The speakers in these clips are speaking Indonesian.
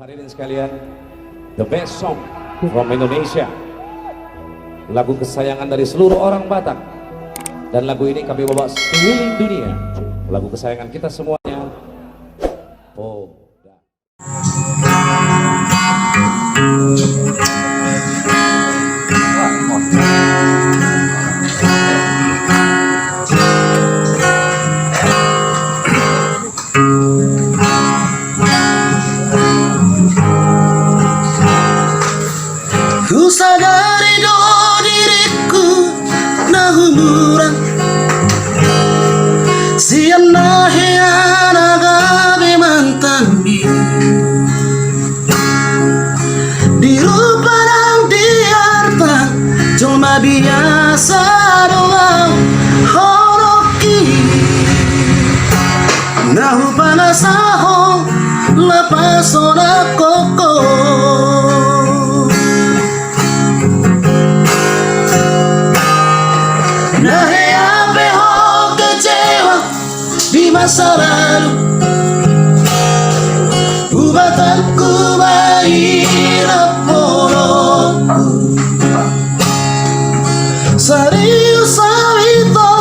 Hadirin sekalian, the best song from Indonesia, lagu kesayangan dari seluruh orang Batak, dan lagu ini kami bawa sekeliling dunia, lagu kesayangan kita semuanya. Oh. Ku sadari do diriku na humuran sian na hiana gabi mantambi di rupa ng diartan cuma biasa doang horoki na hupana sahong lepas na koko. Di masa lalu ubatanku mahirap polongku serius sawito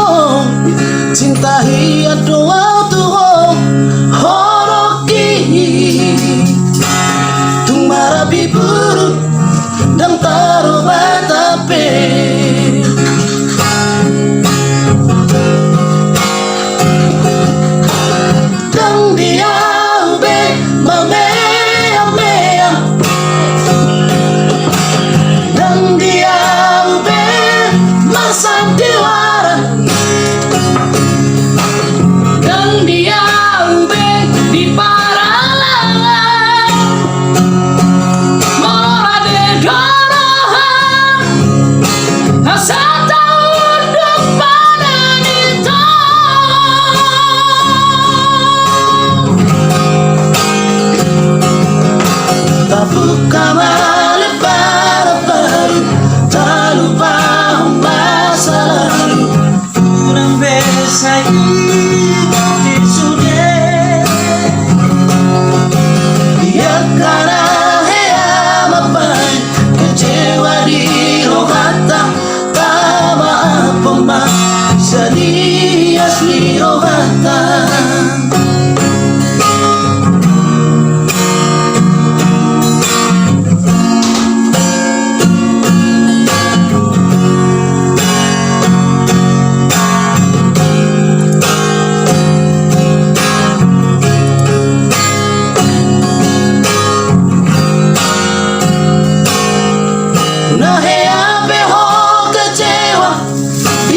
cinta hiat doa tuhong horoki tung marabi buruk dan taruh batape.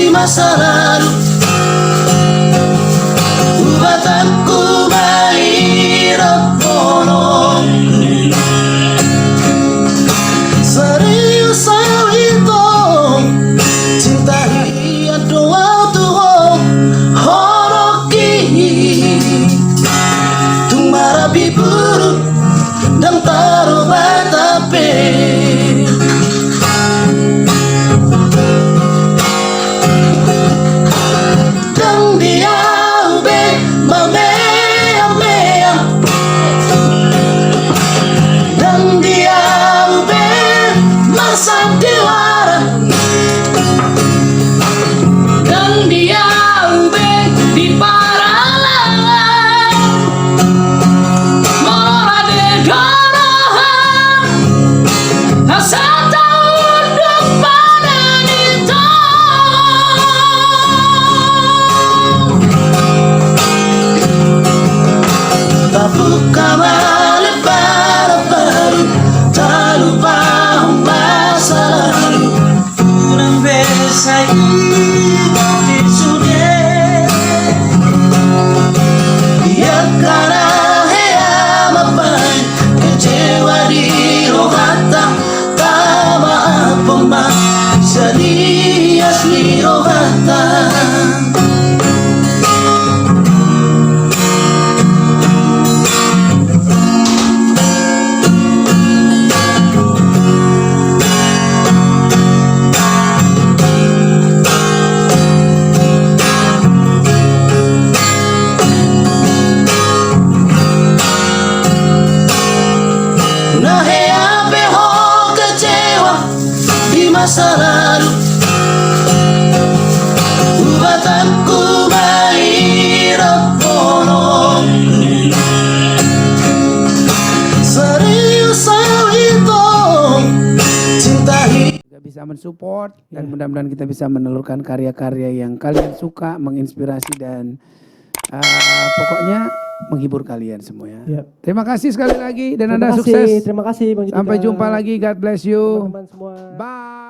Masa lalu ubatanku mahirap polongku serius sawito cinta hiat doa tuhong horoki tung marabi buruk dan taruh batape. Mora de Garaha masa lalu. Ubatanku mahirap bolong. Serius itu cinta Juga bisa mensupport dan mudah-mudahan kita bisa menelurkan karya-karya yang kalian suka, menginspirasi dan pokoknya menghibur kalian semua ya. Yap. Terima kasih sekali lagi dan Terima Anda kasih, sukses. terima kasih Bang Judika. Sampai jumpa lagi. God bless you. Teman-teman semua. Bye.